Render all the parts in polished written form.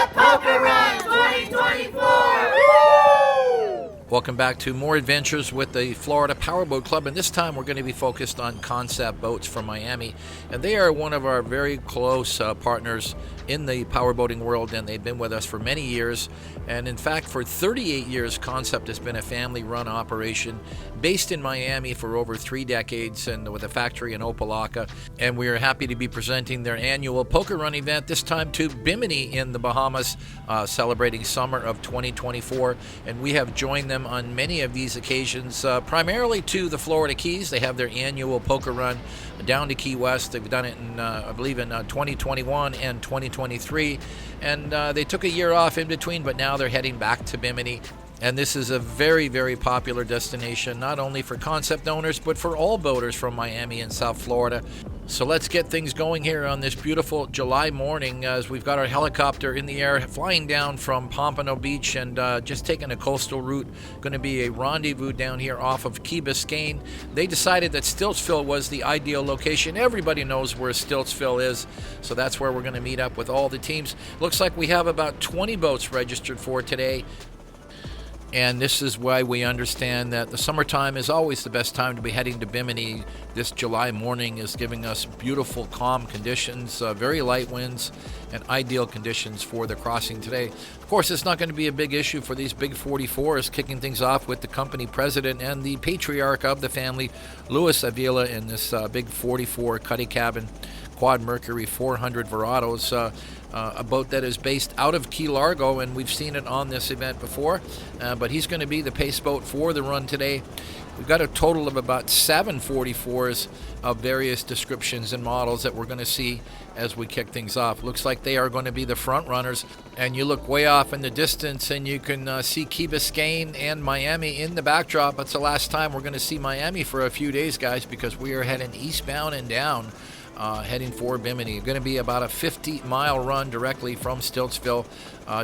Poker Run 2024! Welcome back to more adventures with the Florida Powerboat Club, and this time we're going to be focused on Concept Boats from Miami, and they are one of our very close partners in the powerboating world, and they've been with us for many years. And in fact, for 38 years, Concept has been a family-run operation based in Miami for over 3 decades, and with a factory in Opelika. And we are happy to be presenting their annual poker run event, this time to Bimini in the Bahamas, celebrating summer of 2024. And we have joined them on many of these occasions, primarily to the Florida Keys. They have their annual poker run down to Key West. They've done it in, I believe, in 2021 and 2023, and they took a year off in between, but now they're heading back to Bimini. And this is a very, very popular destination, not only for Concept owners, but for all boaters from Miami and South Florida. So let's get things going here on this beautiful July morning, as we've got our helicopter in the air flying down from Pompano Beach and just taking a coastal route. Going to be a rendezvous down here off of Key Biscayne. They decided that Stiltsville was the ideal location. Everybody knows where Stiltsville is, so that's where we're going to meet up with all the teams. Looks like we have about 20 boats registered for today. And this is why we understand that the summertime is always the best time to be heading to Bimini. This July morning is giving us beautiful, calm conditions, very light winds, and ideal conditions for the crossing today. Of course, it's not going to be a big issue for these big 44s, kicking things off with the company president and the patriarch of the family, Luis Avila, in this big 44 Cuddy cabin, Quad Mercury 400 Verados. A boat that is based out of Key Largo, and we've seen it on this event before, but he's going to be the pace boat for the run today. We've got a total of about 7 44s of various descriptions and models that we're going to see as we kick things off. Looks like they are going to be the front runners, and you look way off in the distance and you can see Key Biscayne and Miami in the backdrop. That's the last time we're going to see Miami for a few days, guys, because we are heading eastbound and down. Heading for Bimini. Going to be about a 50-mile run directly from Stiltsville,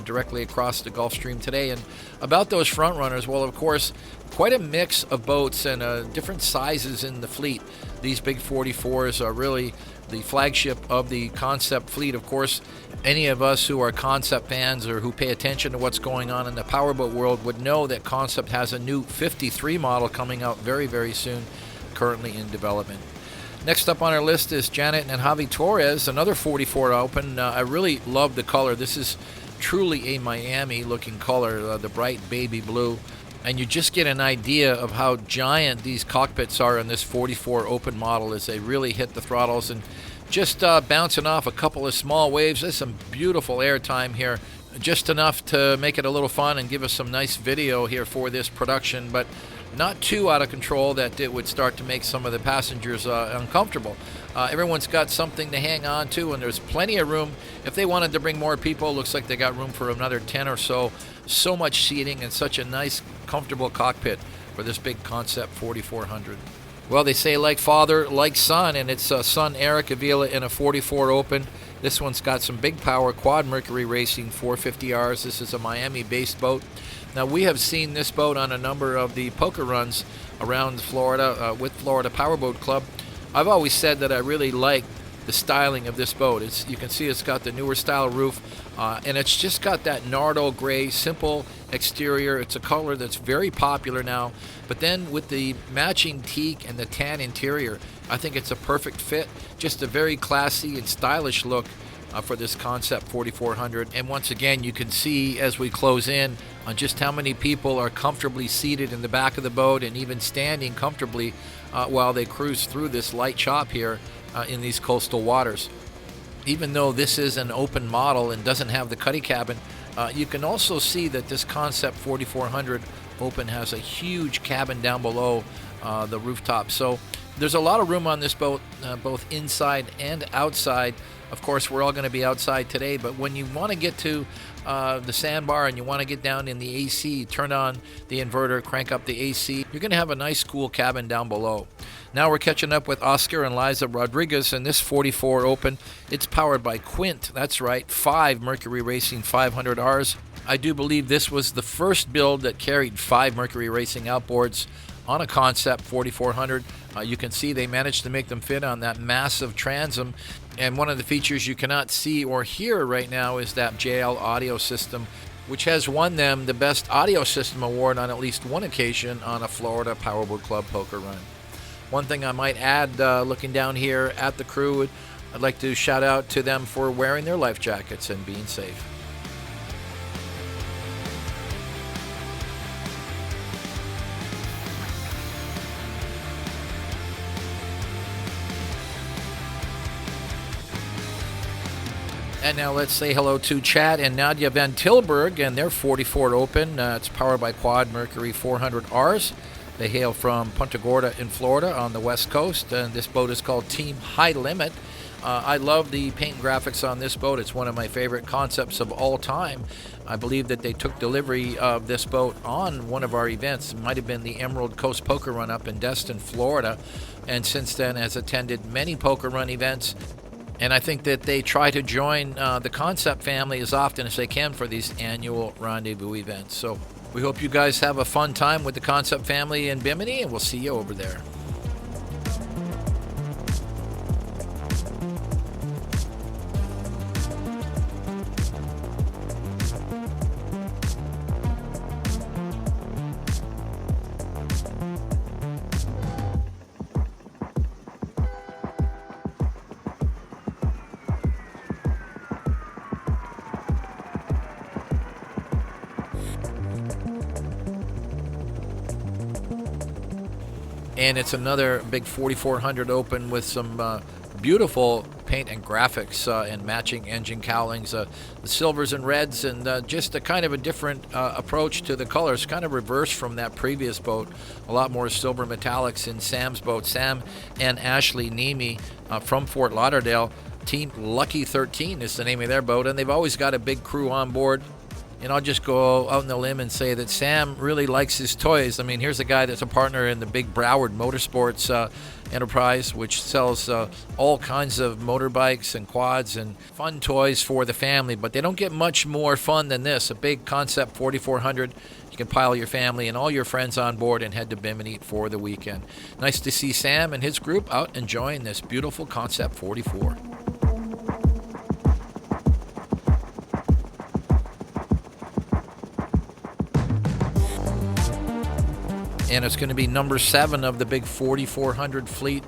directly across the Gulf Stream today. And about those front runners, well, of course, quite a mix of boats and different sizes in the fleet. These big 44s are really the flagship of the Concept fleet. Of course, any of us who are Concept fans or who pay attention to what's going on in the powerboat world would know that Concept has a new 53 model coming out very, very soon, currently in development. Next up on our list is Janet and Javi Torres, another 44 open. I really love the color. This is truly a Miami-looking color, the bright baby blue. And you just get an idea of how giant these cockpits are in this 44 open model as they really hit the throttles and just bouncing off a couple of small waves. There's some beautiful airtime here, just enough to make it a little fun and give us some nice video here for this production, but not too out of control that it would start to make some of the passengers uncomfortable. Everyone's got something to hang on to, and there's plenty of room. If they wanted to bring more people, looks like they got room for another 10 or so. So much seating and such a nice, comfortable cockpit for this big Concept 4400. Well, they say like father, like son, and it's son Eric Avila in a 44 open. This one's got some big power, Quad Mercury Racing 450Rs. This is a Miami-based boat. Now, we have seen this boat on a number of the poker runs around Florida with Florida Powerboat Club. I've always said that I really like the styling of this boat. You can see it's got the newer style roof, and it's just got that Nardo gray, simple exterior. It's a color that's very popular now, but then with the matching teak and the tan interior, I think it's a perfect fit. Just a very classy and stylish look for this Concept 4400. And once again, you can see as we close in on just how many people are comfortably seated in the back of the boat and even standing comfortably while they cruise through this light chop here in these coastal waters. Even though this is an open model and doesn't have the cuddy cabin, you can also see that this Concept 4400 open has a huge cabin down below the rooftop. So there's a lot of room on this boat, both inside and outside. Of course, we're all going to be outside today, but when you want to get to the sandbar and you want to get down in the AC, turn on the inverter, crank up the AC, you're going to have a nice cool cabin down below. Now we're catching up with Oscar and Liza Rodriguez in this 44 open. It's powered by Quint, that's right, 5 Mercury Racing 500Rs. I do believe this was the first build that carried 5 Mercury Racing outboards on a Concept 4400. You can see they managed to make them fit on that massive transom. And one of the features you cannot see or hear right now is that JL audio system, which has won them the Best Audio System Award on at least one occasion on a Florida Powerboat Club poker run. One thing I might add, looking down here at the crew, I'd like to shout out to them for wearing their life jackets and being safe. And now let's say hello to Chad and Nadia Van Tilburg and their 44 Open. It's powered by Quad Mercury 400Rs. They hail from Punta Gorda in Florida on the west coast, and this boat is called Team High Limit. I love the paint graphics on this boat. It's one of my favorite concepts of all time. I believe that they took delivery of this boat on one of our events. It might have been the Emerald Coast Poker Run up in Destin, Florida, and since then has attended many poker run events. And I think that they try to join the Concept family as often as they can for these annual rendezvous events. So we hope you guys have a fun time with the Concept family in Bimini, and we'll see you over there. And it's another big 4400 Open with some beautiful paint and graphics and matching engine cowlings, the silvers and reds, and just a kind of a different approach to the colors, kind of reverse from that previous boat. A lot more silver metallics in Sam's boat. Sam and Ashley Nemi from Fort Lauderdale. Team Lucky 13 is the name of their boat, and they've always got a big crew on board. And I'll just go out on the limb and say that Sam really likes his toys. I mean, here's a guy that's a partner in the big Broward Motorsports enterprise, which sells all kinds of motorbikes and quads and fun toys for the family. But they don't get much more fun than this. A big Concept 4400. You can pile your family and all your friends on board and head to Bimini for the weekend. Nice to see Sam and his group out enjoying this beautiful Concept 44. And it's going to be number 7 of the big 4400 fleet.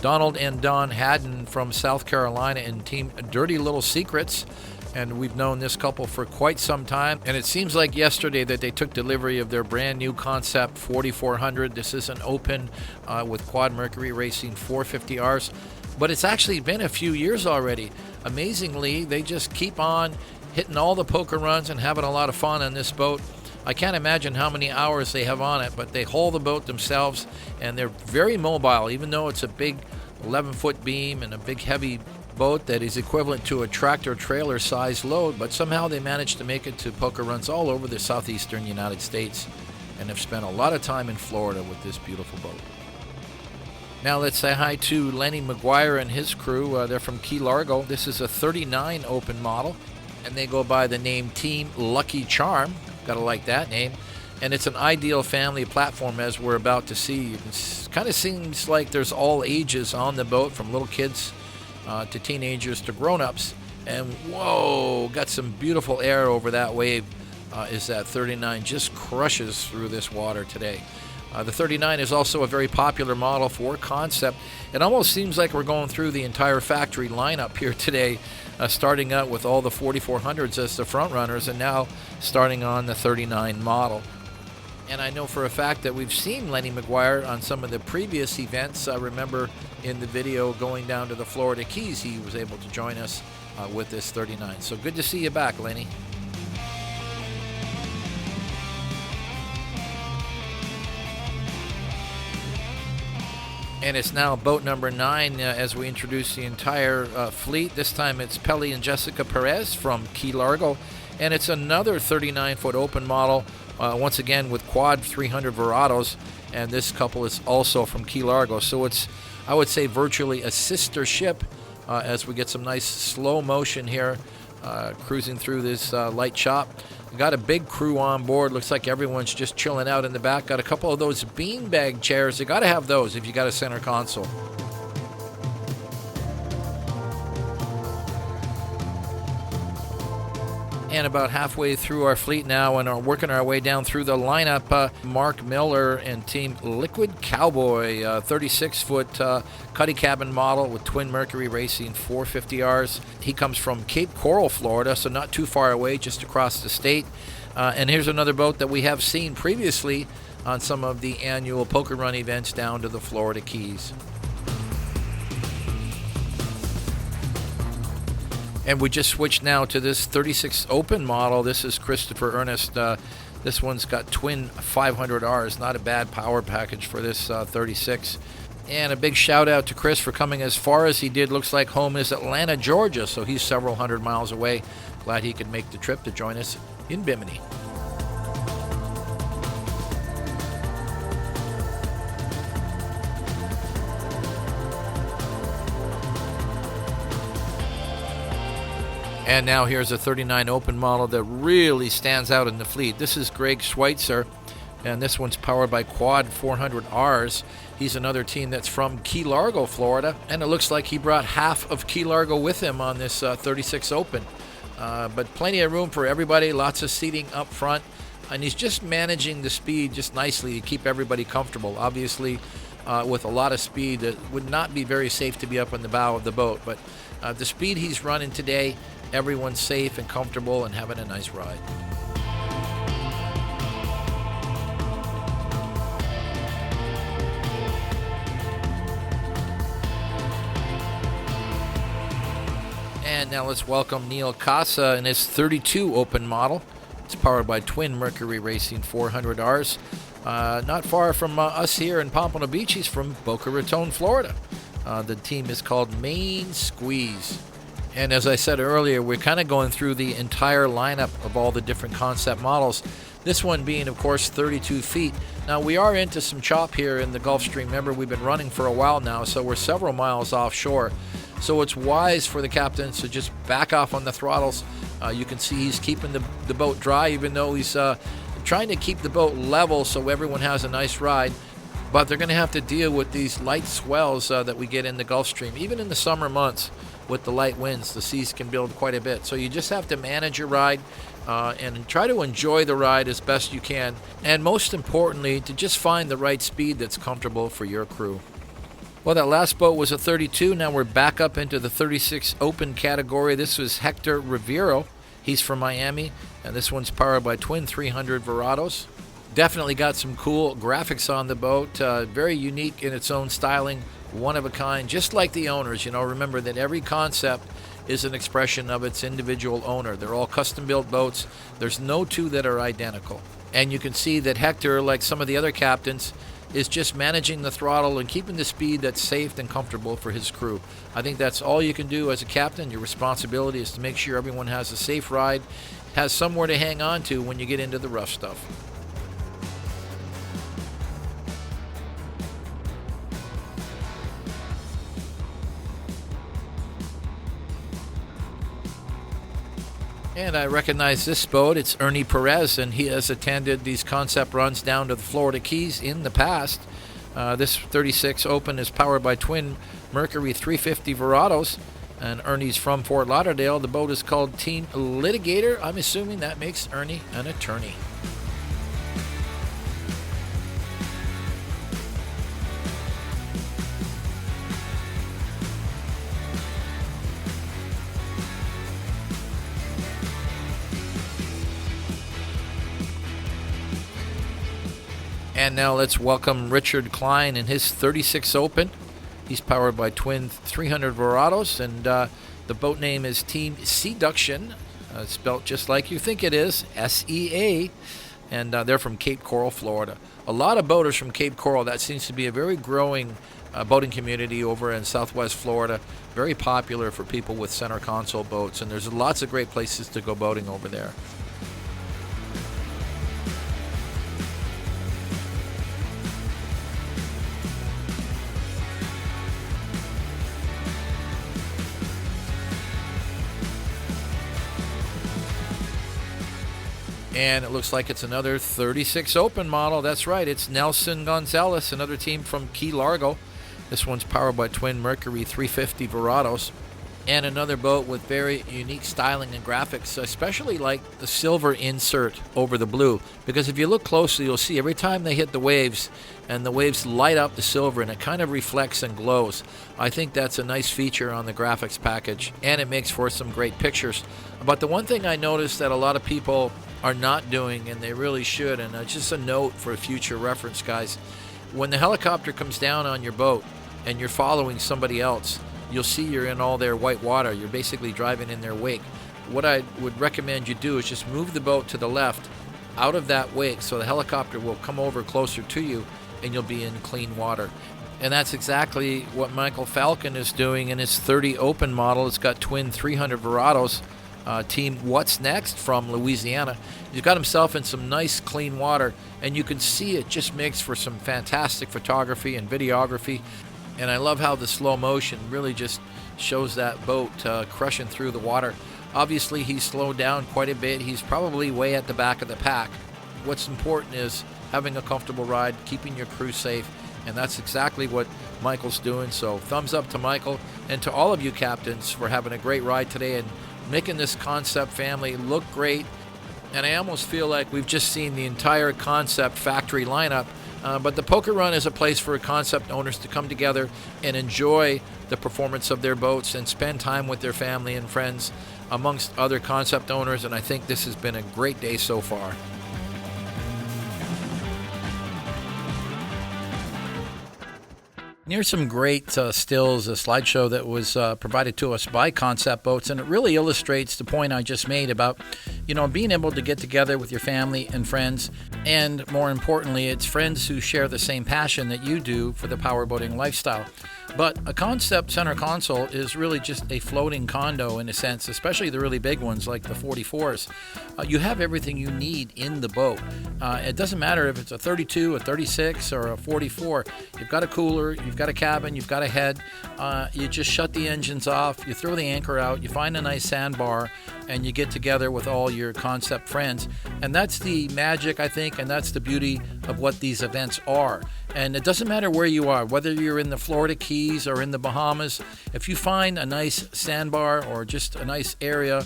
Donald and Don Haddon from South Carolina and Team Dirty Little Secrets. And we've known this couple for quite some time. And it seems like yesterday that they took delivery of their brand new Concept 4400. This is an Open with Quad Mercury Racing 450Rs. But it's actually been a few years already. Amazingly, they just keep on hitting all the poker runs and having a lot of fun on this boat. I can't imagine how many hours they have on it, but they haul the boat themselves, and they're very mobile, even though it's a big 11-foot beam and a big heavy boat that is equivalent to a tractor-trailer size load, but somehow they managed to make it to poker runs all over the southeastern United States and have spent a lot of time in Florida with this beautiful boat. Now let's say hi to Lenny McGuire and his crew. They're from Key Largo. This is a 39 Open model, and they go by the name Team Lucky Charm. Gotta like that name. And it's an ideal family platform, as we're about to see. It kind of seems like there's all ages on the boat, from little kids to teenagers to grown-ups. And whoa, got some beautiful air over that wave. Is that 39 just crushes through this water today. The 39 is also a very popular model for Concept. It almost seems like we're going through the entire factory lineup here today, starting out with all the 4400s as the front runners, and now starting on the 39 model. And I know for a fact that we've seen Lenny McGuire on some of the previous events. I remember in the video going down to the Florida Keys, he was able to join us with this 39. So good to see you back, Lenny. And it's now boat number 9 as we introduce the entire fleet. This time it's Pelly and Jessica Perez from Key Largo. And it's another 39-foot Open model, once again with Quad 300 Verados. And this couple is also from Key Largo. So it's, I would say, virtually a sister ship as we get some nice slow motion here cruising through this light shop. Got a big crew on board. Looks like everyone's just chilling out in the back. Got a couple of those beanbag chairs. You got to have those if you got a center console. And about halfway through our fleet now and are working our way down through the lineup, Mark Miller and Team Liquid Cowboy, 36-foot cuddy cabin model with twin Mercury Racing 450Rs. He comes from Cape Coral, Florida, so not too far away, just across the state. And here's another boat that we have seen previously on some of the annual poker run events down to the Florida Keys. And we just switched now to this 36 Open model. This is Christopher Ernest. This one's got twin 500Rs. Not a bad power package for this 36. And a big shout out to Chris for coming as far as he did. Looks like home is Atlanta, Georgia, so he's several hundred miles away. Glad he could make the trip to join us in Bimini. And now here's a 39 Open model that really stands out in the fleet. This is Greg Schweitzer, and this one's powered by Quad 400Rs. He's another team that's from Key Largo, Florida, and it looks like he brought half of Key Largo with him on this 36 Open. But plenty of room for everybody, lots of seating up front, and he's just managing the speed just nicely to keep everybody comfortable. Obviously, with a lot of speed, it would not be very safe to be up in the bow of the boat, but the speed he's running today, everyone's safe and comfortable and having a nice ride. And now let's welcome Neil Casa in his 32 Open model. It's powered by twin Mercury Racing 400Rs. Not far from us here in Pompano Beach. He's from Boca Raton, Florida. The team is called MAINE Squeeze. And as I said earlier, we're kind of going through the entire lineup of all the different concept models. This one being, of course, 32 feet. Now, we are into some chop here in the Gulf Stream. Remember, we've been running for a while now, so we're several miles offshore. So it's wise for the captains to just back off on the throttles. You can see he's keeping the boat dry, even though he's trying to keep the boat level so everyone has a nice ride. But they're going to have to deal with these light swells that we get in the Gulf Stream. Even in the summer months, with the light winds, the seas can build quite a bit. So you just have to manage your ride and try to enjoy the ride as best you can. And most importantly, to just find the right speed that's comfortable for your crew. Well, that last boat was a 32. Now we're back up into the 36 Open category. This was Hector Rivero. He's from Miami, and this one's powered by twin 300 Verados. Definitely got some cool graphics on the boat. Very unique in its own styling. One of a kind, just like the owners. You know, remember that every concept is an expression of its individual owner. They're all custom-built boats. There's no two that are identical. And you can see that Hector, like some of the other captains, is just managing the throttle and keeping the speed that's safe and comfortable for his crew. I think that's all you can do as a captain. Your responsibility is to make sure everyone has a safe ride, has somewhere to hang on to when you get into the rough stuff. And I recognize this boat. It's Ernie Perez, and he has attended these concept runs down to the Florida Keys in the past. This 36 Open is powered by twin Mercury 350 Verados, and Ernie's from Fort Lauderdale. The boat is called Team Litigator. I'm assuming that makes Ernie an attorney. And now let's welcome Richard Klein in his 36 Open. He's powered by twin 300 Verados, and the boat name is Team SEADUCTION, spelled just like you think it is, S-E-A, and they're from Cape Coral, Florida. A lot of boaters from Cape Coral. That seems to be a very growing boating community over in Southwest Florida. Very popular for people with center console boats, and there's lots of great places to go boating over there. And it looks like it's another 36 open model. That's right, it's Nelson Gonzalez, another team from Key Largo. This one's powered by twin Mercury 350 Verados. And another boat with very unique styling and graphics, especially like the silver insert over the blue. Because if you look closely, you'll see every time they hit the waves, and the waves light up the silver, and it kind of reflects and glows. I think that's a nice feature on the graphics package, and it makes for some great pictures. But the one thing I noticed that a lot of people are not doing, and they really should, and just a note for future reference, guys, when the helicopter comes down on your boat and you're following somebody else, you'll see you're in all their white water. You're basically driving in their wake. What I would recommend you do is just move the boat to the left out of that wake so the helicopter will come over closer to you and you'll be in clean water. And that's exactly what Michael Falcon is doing in his 30 open model. It's got twin 300 Verados, team What's Next from Louisiana. He's got himself in some nice clean water, and you can see it just makes for some fantastic photography and videography. And I love how the slow motion really just shows that boat crushing through the water. Obviously, he's slowed down quite a bit. He's probably way at the back of the pack. What's important is having a comfortable ride, keeping your crew safe, and that's exactly what Michael's doing. So thumbs up to Michael and to all of you captains for having a great ride today and making this Concept family look great. And I almost feel like we've just seen the entire Concept factory lineup. But the Poker Run is a place for Concept owners to come together and enjoy the performance of their boats and spend time with their family and friends amongst other Concept owners, and I think this has been a great day so far. Here's some great stills, a slideshow that was provided to us by Concept Boats, and it really illustrates the point I just made about, being able to get together with your family and friends, and more importantly, it's friends who share the same passion that you do for the powerboating lifestyle. But a Concept center console is really just a floating condo in a sense, especially the really big ones like the 44s. You have everything you need in the boat. It doesn't matter if it's a 32, a 36, or a 44. You've got a cooler, you've got a cabin, you've got a head. You just shut the engines off, you throw the anchor out, you find a nice sandbar, and you get together with all your Concept friends. And that's the magic, I think, and that's the beauty of what these events are. And it doesn't matter where you are, whether you're in the Florida Keys or in the Bahamas. If you find a nice sandbar or just a nice area,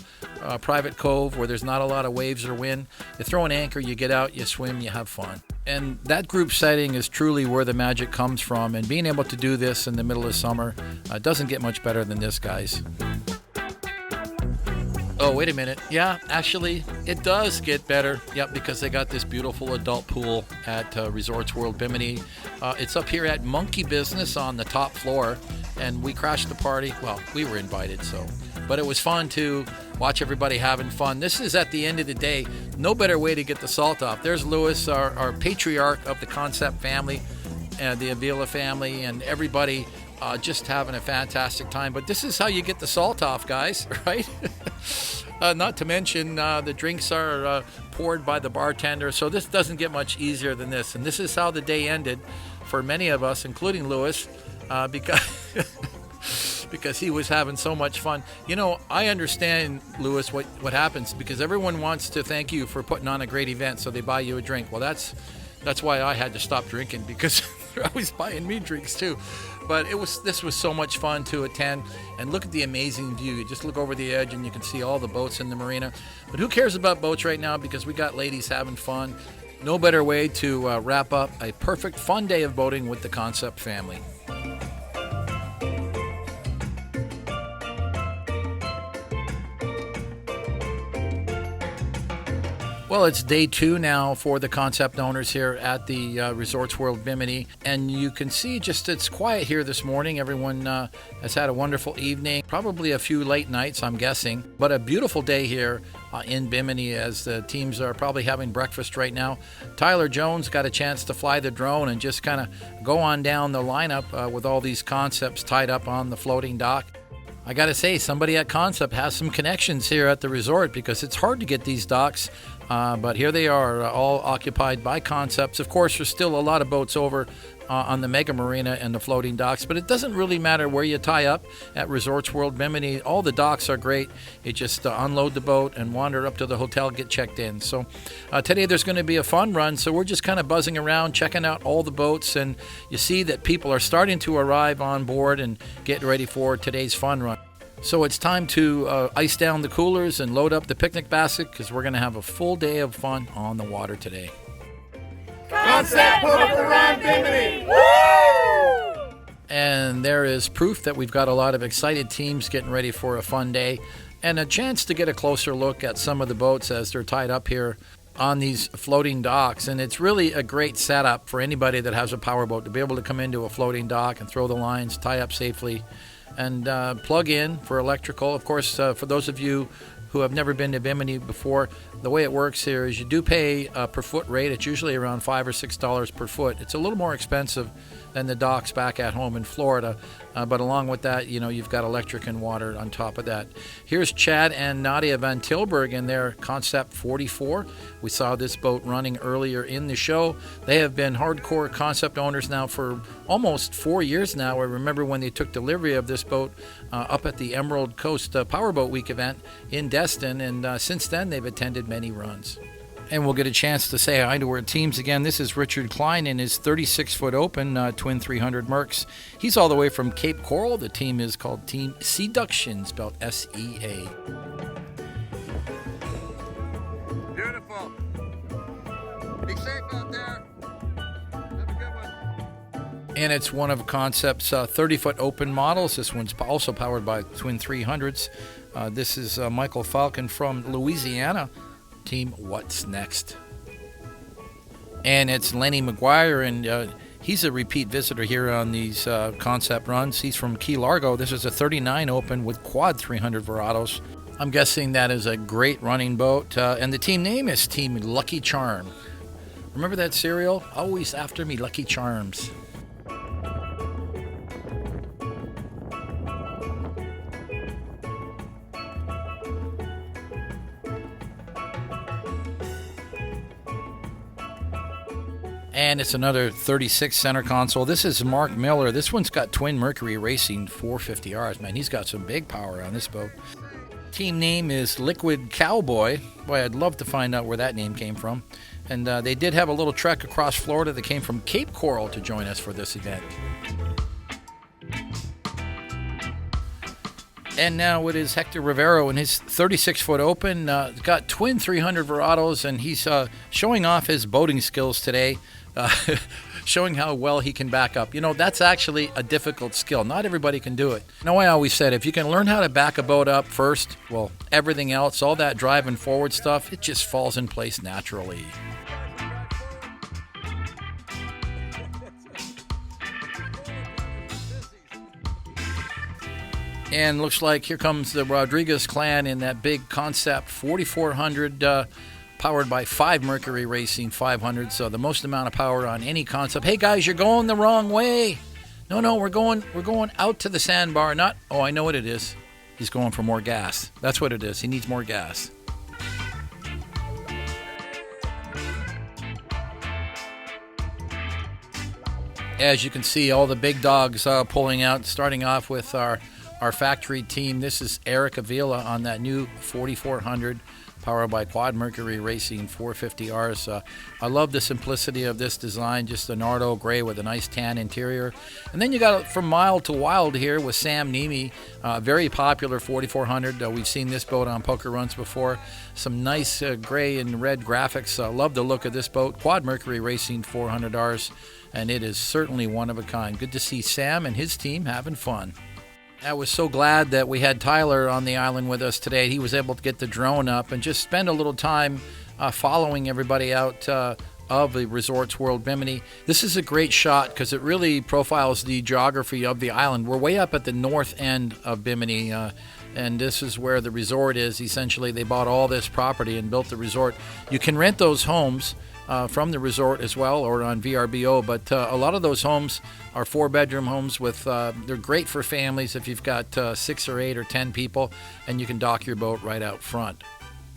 private cove where there's not a lot of waves or wind, you throw an anchor, you get out, you swim, you have fun. And that group setting is truly where the magic comes from. And being able to do this in the middle of summer doesn't get much better than this, guys. Oh, wait a minute. Yeah, actually, it does get better. Yep, because they got this beautiful adult pool at Resorts World Bimini. It's up here at Monkey Business on the top floor, and we crashed the party. Well, we were invited, so. But it was fun to watch everybody having fun. This is at the end of the day. No better way to get the salt off. There's Louis, our patriarch of the Concept family, and the Avila family, and everybody just having a fantastic time. But this is how you get the salt off, guys, right? Not to mention the drinks are poured by the bartender, so this doesn't get much easier than this. And this is how the day ended for many of us, including Louis, because he was having so much fun. I understand, Louis, what happens, because everyone wants to thank you for putting on a great event, so they buy you a drink. Well, that's why I had to stop drinking, because they're always buying me drinks too. But this was so much fun to attend, and look at the amazing view. You just look over the edge and you can see all the boats in the marina. But who cares about boats right now, because we got ladies having fun. No better way to wrap up a perfect fun day of boating with the Concept family. Well, it's day 2 now for the Concept owners here at the Resorts World Bimini, and you can see just it's quiet here this morning. Everyone has had a wonderful evening, probably a few late nights, I'm guessing, but a beautiful day here in Bimini as the teams are probably having breakfast right now. Tyler Jones got a chance to fly the drone and just kind of go on down the lineup with all these Concepts tied up on the floating dock. I got to say, somebody at Concept has some connections here at the resort, because it's hard to get these docks. But here they are, all occupied by Concepts. Of course, there's still a lot of boats over on the mega marina and the floating docks, but it doesn't really matter where you tie up at Resorts World Bimini. All the docks are great. You just unload the boat and wander up to the hotel, get checked in. So today there's going to be a fun run, so we're just kind of buzzing around, checking out all the boats, and you see that people are starting to arrive on board and get ready for today's fun run. So it's time to ice down the coolers and load up the picnic basket, because we're going to have a full day of fun on the water today. Concept Poker Run Bimini! Woo! And there is proof that we've got a lot of excited teams getting ready for a fun day, and a chance to get a closer look at some of the boats as they're tied up here on these floating docks. And it's really a great setup for anybody that has a powerboat to be able to come into a floating dock and throw the lines, tie up safely, and plug in for electrical. Of course, for those of you who have never been to Bimini before, the way it works here is you do pay a per foot rate. It's usually around $5 or $6 per foot. It's a little more expensive than the docks back at home in Florida, but along with that, you've got electric and water on top of that. Here's Chad and Nadia Van Tilburg in their Concept 44. We saw this boat running earlier in the show. They have been hardcore Concept owners now for almost 4 years now. I remember when they took delivery of this boat up at the Emerald Coast Powerboat Week event in Destin, and since then they've attended many runs. And we'll get a chance to say hi to our teams again. This is Richard Klein in his 36-foot open Twin 300 Mercs. He's all the way from Cape Coral. The team is called Team SEADUCTION, spelled S-E-A. Beautiful. Be safe out there. Have a good one. And it's one of Concept's 30-foot open models. This one's also powered by Twin 300s. This is Michael Falcon from Louisiana. Team What's Next. And it's Lenny McGuire, and he's a repeat visitor here on these Concept runs. He's from Key Largo. This is a 39 open with quad 300 Verados. I'm guessing that is a great running boat, and the team name is Team Lucky Charm. Remember that cereal? Always after me, Lucky Charms. And it's another 36 center console. This is Mark Miller. This one's got Twin Mercury Racing 450Rs. Man, he's got some big power on this boat. Team name is Liquid Cowboy. Boy, I'd love to find out where that name came from. And they did have a little trek across Florida that came from Cape Coral to join us for this event. And now it is Hector Rivero in his 36-foot open. Got twin 300 Verados, and he's showing off his boating skills today, showing how well he can back up. That's actually a difficult skill. Not everybody can do it. I always said, if you can learn how to back a boat up first, well, everything else, all that driving forward stuff, it just falls in place naturally. And looks like here comes the Rodriguez clan in that big Concept 4400, powered by 5 Mercury Racing 500, so the most amount of power on any Concept. Hey guys, you're going the wrong way. No, we're going out to the sandbar. Not, oh, I know what it is. He's going for more gas. That's what it is. He needs more gas. As you can see, all the big dogs pulling out, starting off with our factory team. This is Eric Avila on that new 4400, powered by Quad Mercury Racing 450Rs. I love the simplicity of this design, just a Nardo gray with a nice tan interior. And then you got From Mild to Wild here with Sam Nemi, very popular 4400. We've seen this boat on poker runs before. Some nice gray and red graphics. Love the look of this boat. Quad Mercury Racing 400Rs, and it is certainly one of a kind. Good to see Sam and his team having fun. I was so glad that we had Tyler on the island with us today. He was able to get the drone up and just spend a little time following everybody out of the Resorts World Bimini. This is a great shot because it really profiles the geography of the island. We're way up at the north end of Bimini, and this is where the resort is. Essentially, they bought all this property and built the resort. You can rent those homes from the resort as well, or on VRBO, but a lot of those homes are 4-bedroom homes with they're great for families if you've got 6 or 8 or 10 people, and you can dock your boat right out front.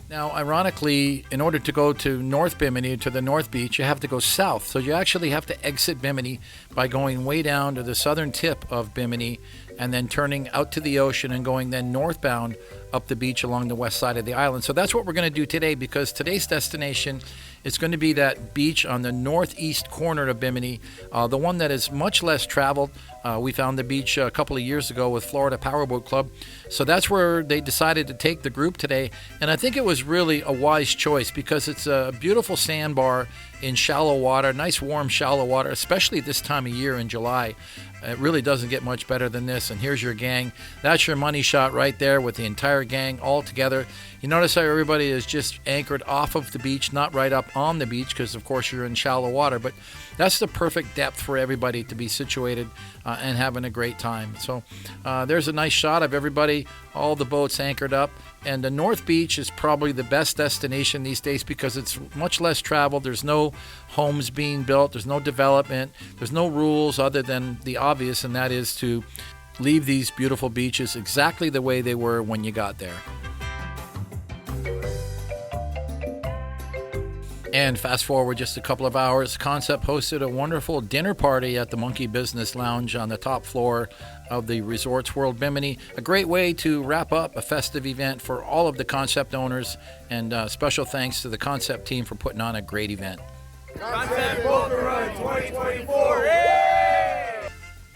Now, ironically, in order to go to North Bimini, to the North Beach, you have to go south. So you actually have to exit Bimini by going way down to the southern tip of Bimini and then turning out to the ocean and going then northbound up the beach along the west side of the island. So that's what we're going to do today, because today's destination is going to be that beach on the northeast corner of Bimini, the one that is much less traveled. We found the beach a couple of years ago with Florida Powerboat Club. So that's where they decided to take the group today. And I think it was really a wise choice, because it's a beautiful sandbar in shallow water, nice warm shallow water, especially this time of year in July. It really doesn't get much better than this. And here's your gang. That's your money shot right there with the entire gang all together. You notice how everybody is just anchored off of the beach, not right up on the beach, because of course you're in shallow water. But that's the perfect depth for everybody to be situated and having a great time. So there's a nice shot of everybody, all the boats anchored up. And the North Beach is probably the best destination these days, because it's much less traveled. There's no homes being built. There's no development. There's no rules other than the obvious, and that is to leave these beautiful beaches exactly the way they were when you got there. And fast forward just a couple of hours, Concept hosted a wonderful dinner party at the Monkey Business Lounge on the top floor of the Resorts World Bimini. A great way to wrap up a festive event for all of the Concept owners, and special thanks to the Concept team for putting on a great event. Concept Boat Run 2024! Yay!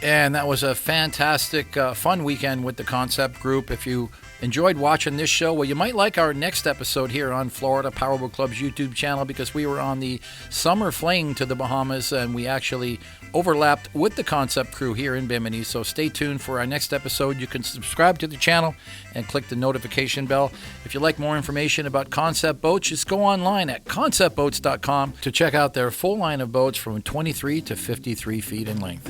And that was a fantastic, fun weekend with the Concept group. If you enjoyed watching this show, well, you might like our next episode here on Florida Powerboat Club's YouTube channel, because we were on the summer fling to the Bahamas, and we actually overlapped with the Concept crew here in Bimini. So stay tuned for our next episode. You can subscribe to the channel and click the notification bell. If you'd like more information about Concept boats, just go online at conceptboats.com to check out their full line of boats from 23 to 53 feet in length.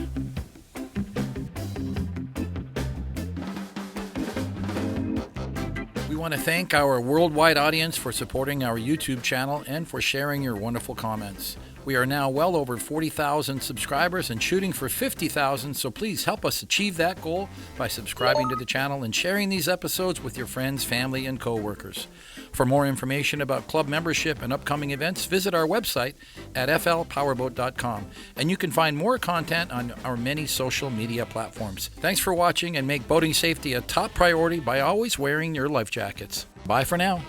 We want to thank our worldwide audience for supporting our YouTube channel and for sharing your wonderful comments. We are now well over 40,000 subscribers and shooting for 50,000, so please help us achieve that goal by subscribing to the channel and sharing these episodes with your friends, family, and co-workers. For more information about club membership and upcoming events, visit our website at flpowerboat.com, and you can find more content on our many social media platforms. Thanks for watching, and make boating safety a top priority by always wearing your life jackets. Bye for now.